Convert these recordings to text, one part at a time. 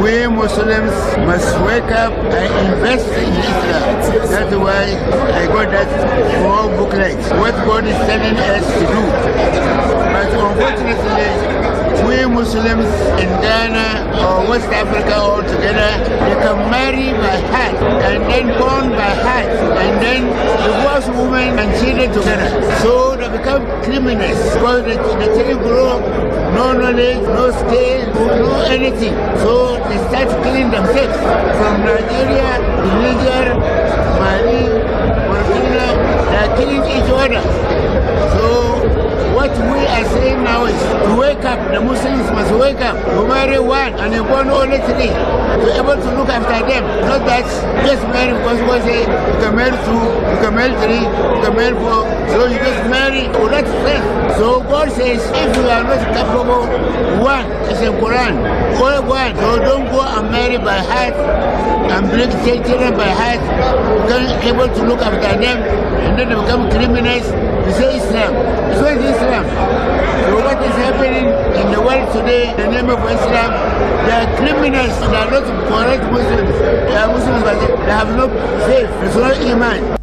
we Muslims must wake up and invest in Islam. That's why I got that 4 booklets. What God is telling us to do. But unfortunately, we Muslims in Ghana or West Africa all together, they can marry by heart and then born by heart and then divorce women and children together. So they become criminals because the children grow up, no knowledge, no skill, no anything. So they start killing themselves. From Nigeria to Niger, Mali, Burkina, they are killing each other. So what we are saying now is to wake up. The Muslims must wake up. To marry one and you born only 3. To be able to look after them. Not that just marry because we say you can marry 2, you can marry 3, you can marry 4. So you just marry without faith. So God says if you are not capable, one is in Quran. Only one. So don't go and marry by heart and bring children by heart. You can able to look after them and then they become criminals. You say Islam. So it's Islam. So what is happening in the world today in the name of Islam, they are criminals, they are not correct Muslims. They are Muslims but they have no faith, there's no iman.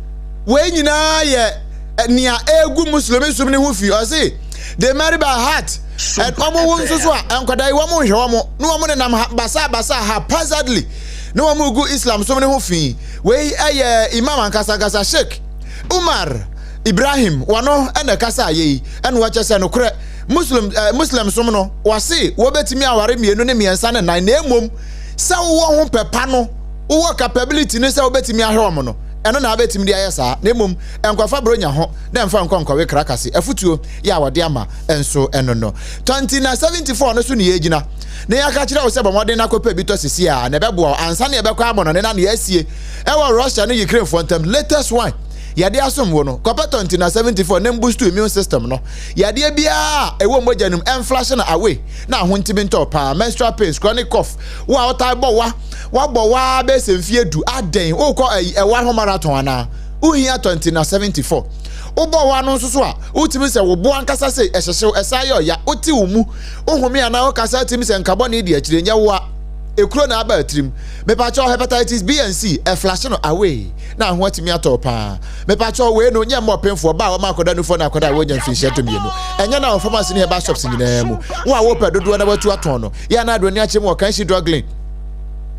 When you know near a good Muslim is something who feel, I say, they marry by heart. And Omo won't so and Kodai Wamo, no one and Basa haphazardly. No one will go Islam, so many who feel. Way Imam and Kasagasa Sheikh Umar Ibrahim wano ene kasa ye ene wacha se no kure Muslim som no wase wo betimi aware mienu ne miensa ne nan na emom se wo ho pepa no wo capability ne se wo betimi ahwe om no eno na betimi dia yesa na emom enkwafa bronya ho na mfa nkonkwa we krakase afutuo ya wode ama enso eno no 2074 no so ne yegina na ya ka kire wo se bomode na kopa bi to sisi a na bebo ansa na ebekwa abono ne na na yasie ewo Russia ne Ukraine for them latest one yade asom wo no kopa 2074 nem boost immune system no yade bia ewo mojanum inflation away na ahontimi ntopa menstrual pains chronic cough wo a otai bo wa be semfie du aden wo ko ewa ho marathon ana uhia 2074 ubo wa no nso a utimi se wo bo ankasa se ehyehyew esayo ya oti wo mu ohumi ana wo kasa timi se nkabo ne di akire nya wo ekuro na aba trim me pa cho hepatitis B and C e flash no away na ho atimi atopa me pa cho we no nya mo penfo ba wo makoda no fo na akoda wo nya mfinhye to mienu enya na pharmacy ne ba shops nyina mu wo a wo pa dodo na batu aton no ya na adoni ache mo kan shi druggling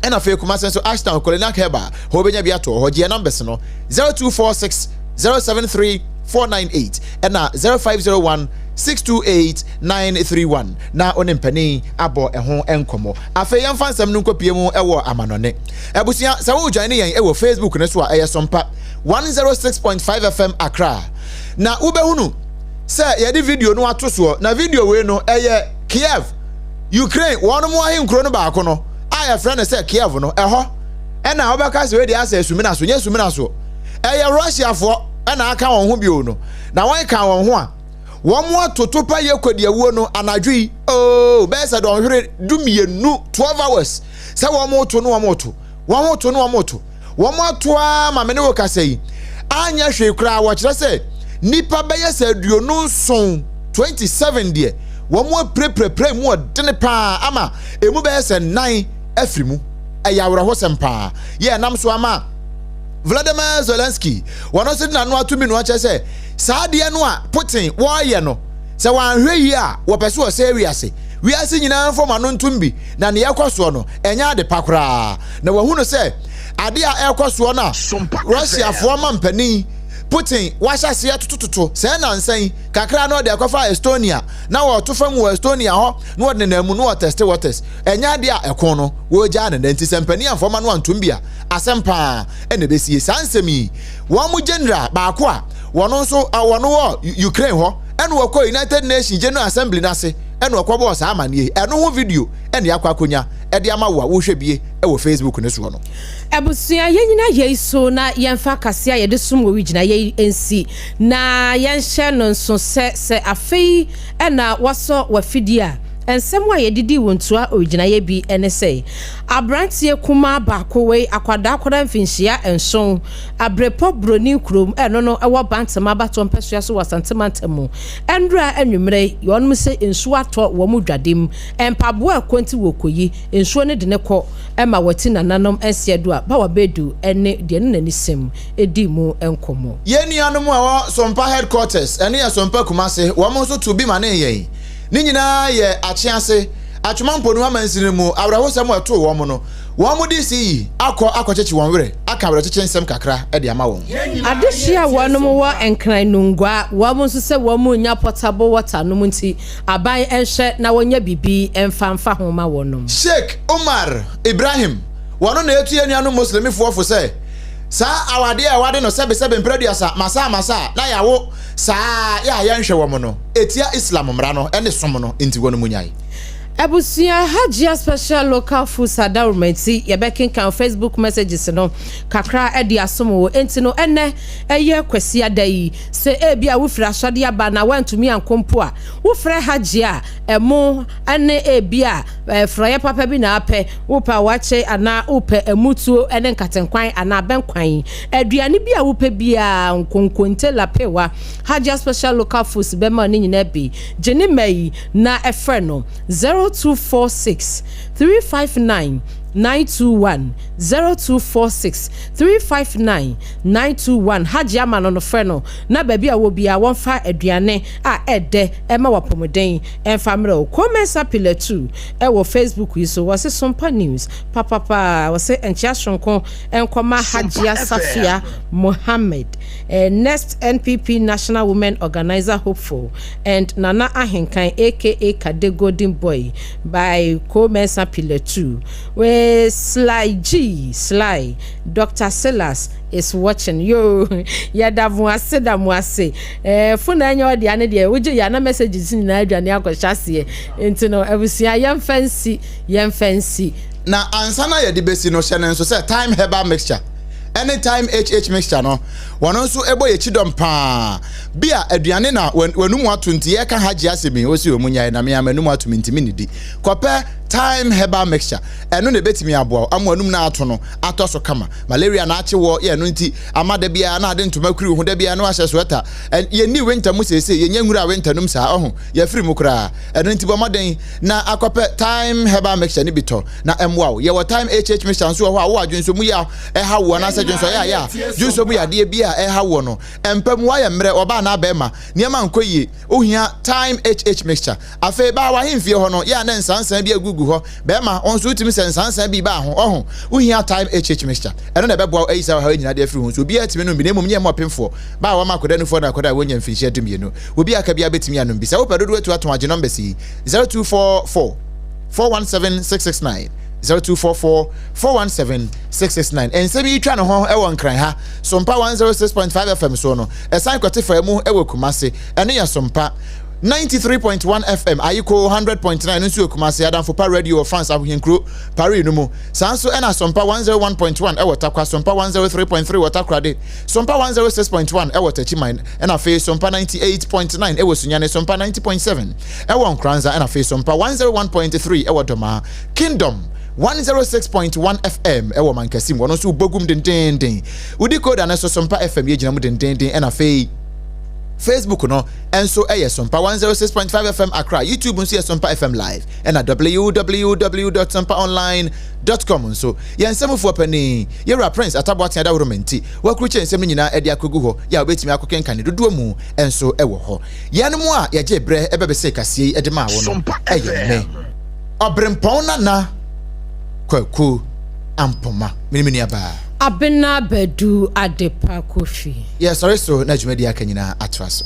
ena fe kuma senso Ashton Colina Keba ho benya bia to ho je numbers no 0246 073 498 ena 0501 628-931 na onempani abo eho enkomo afa yemfa nsam no nkopie mu ewo amanone ebusia sa wo join yen ewo Facebook ne so a SOMPA 106.5 FM Accra na ubehunu se yedi video no atoso na video we no eye Kiev Ukraine wonu mo ahinkro no baako no aya friend se Kiev no eho ena obeka se we dey asa esumina so nyesumina so eye Russia fo ena aka won ho bio no na wan ka won ho a Wamwa totopa ye kwadiawo no anadwi besa don hwere dumienu 12 hours se wamoto no wamoto ma me ne wo kasai anya hwe kra wo kire se nipa beye se aduonu nson 27 de wamwa pre mu odene pa ama emu beye se 9 afrimu ayawra ho sempa ye nam so ama Vladimir Zelensky wano se na no atumi no ache se saade no a Putin wo ye no se wan hwe yi a wo pese wo se wiase nyina mfoma no ntumbi na ne yakoso no enya ade pakra na wahu no se ade a ekoso no Russia fo mampani Putin washase atototo se na nsan kakra no de akofa Estonia na wo to fam wo Estonia ho no de na mu no wo test waters enya de a ekon no wo ja na nti sempani amfoma no antumbia asempa ene besie sansemi wo mu general baako a wono nso wono wo Ukraine ho ene wo ko United Nations General Assembly nase ene wo ko bo sa amane eno ho video ene yakwa akonya ede ama wo a wo hwebie e wo Facebook ne so no Abusua yenyina yeiso na yemfa kasia ye de sum wo wigina ye ensi na yenhye no nso se afei ena waso wafidia ensem wa yedidi wontua original ye bi ene say abrantie kuma baako we akwada mfinhia enson abrepo broni krom eno no ewo bantama bato mpesua so wasantemantemu endra anwumre yonum se ensu ato wo mu dwadem empabo akonti wokoyi ensu ne de ne kɔ ema wati nananom ensiedo a ba wabedu ene de ne nanisem edi mu enkomo yenuanom a SOMPA headquarters ene ya SOMPA Kumase wo mo so to bi ma ne yen ni nyina ye achiase atwumamponu amansine mu awrahosam ato wo mo no wo mo disi akɔchechi won were aka awracheche nsem kakra e de ama won adehia wonom wo enkran nungwa wo mo so se wo mo nya portable water no munti aban enhwe na wonya bibi emfamfa homa wonom Sheikh Umar Ibrahim wono na etu yenuanom muslimifo ofo se sa awade no sebe mpraduasa masa na yawo sa ya yanhwe wo mo no etia Islam mra no ene som no enti wono munyai Ebusia Hajia special local food sadarumenti yebekin kan Facebook messages no kakra edi asomo enti no ene eye kwesi adai se ebia wo fira sode aba na wantumi ankompo a wo fira Hajia emo ene ebia fraye papa bi na apɛ wo pa wache ana upe emutuo ene nkatenkwan ana benkwan aduane bi a wo pɛ bia nkonkonte lapewa Hajia special local foods be ma ni nyina bi jeni mai na efre no 0246 359 921 0246 359 921 Hajia manono freno na baby a wo bia wonfa aduane a ede ema wapomoden enfamre o commensa pile 2 e wo Facebook yi so wose SOMPA news papa wose enchia shonko enkoma Hajia Safia Mohammed next NPP National Women Organizer hopeful and Nana Ahenkan aka Kade Golden Boy by commensa pile 2 Sly Dr. Silas is watching yo yada muase funa anya odi ane de woje ya na messages ni na aduane akohyase enti no abusia yem fancy na ansana ye de besi no hye nso say time herbal mixture anytime HH mixture no wono nso ebo ye chidom pa bia aduane na wanum atunti ye ka Hajia semi osi omunyai na me amanum atuminti minidi kope time herbal mixture eno na betimi aboa amanum na ato no atoso kama malaria na ache wo ye no nti amada bia na ade ntoma kuri hu da bia no ahye sweater ye ni winter mu sese ye nyangura winter num sa ohu ye free mu kra eno nti bomaden na akope time herbal mixture ni bito na emwa ye wo time HH mixture nso ho a wo adwunso mu ya ha wo na se dwunso ya dwunso mu ya de bia ha wo no empam wa ye mre oba na bema niam ankoyie ohia time HH mixture afa ba wa hemfie ho no ya na nsansan bia gugu ho bema onso utimi sensansan bi ba ho ohu ohia time HH mixture eno na bebo ayisa ha nyina de afri ho so bia timi no bi nemum nyem opemfo ba wa makoda nufo na koda wonya mfinhia dumienu obi aka bia betimi anom bisa wo pedodo atu ato agye number si 0244 417669 0244 417669 and sebi twa no ho e won kran ha SOMPA 106.5 FM so no esan kwete mu e we Kumase ene ya SOMPA 93.1 FM ayiko 100.9 nso Kumase Adamfo Pa Radio France abuhenkro Paris no mu sanso ena SOMPA 101.1 e wotakwa SOMPA 103.3 wotakrade SOMPA 106.1 e wotachiman ena fe SOMPA 98.9 e wosunyane SOMPA 90.7 e won kranza ena fe SOMPA 101.3 e wodoma Kingdom 106.1 FM ewo mankasim wono so bogum den udi code na so SOMPA FM ye gina mu den ena fe Facebook no enso eye SOMPA 106.5 FM Accra YouTube nso ye SOMPA FM live ena www.sompaonline.com so ye nsemfo pani ye ra prince atabo atia da woromenti wakuru che nsem nyina edi akogu ho ya obetimi akokenkan dodo mu enso ewo ho ye no mu a ye je bre ebebese kasie edema wo no eye me obrempon na kwaku ampoma minimini aba abena bedu adepa kofi yes sorry so na jumedi akanyina atraso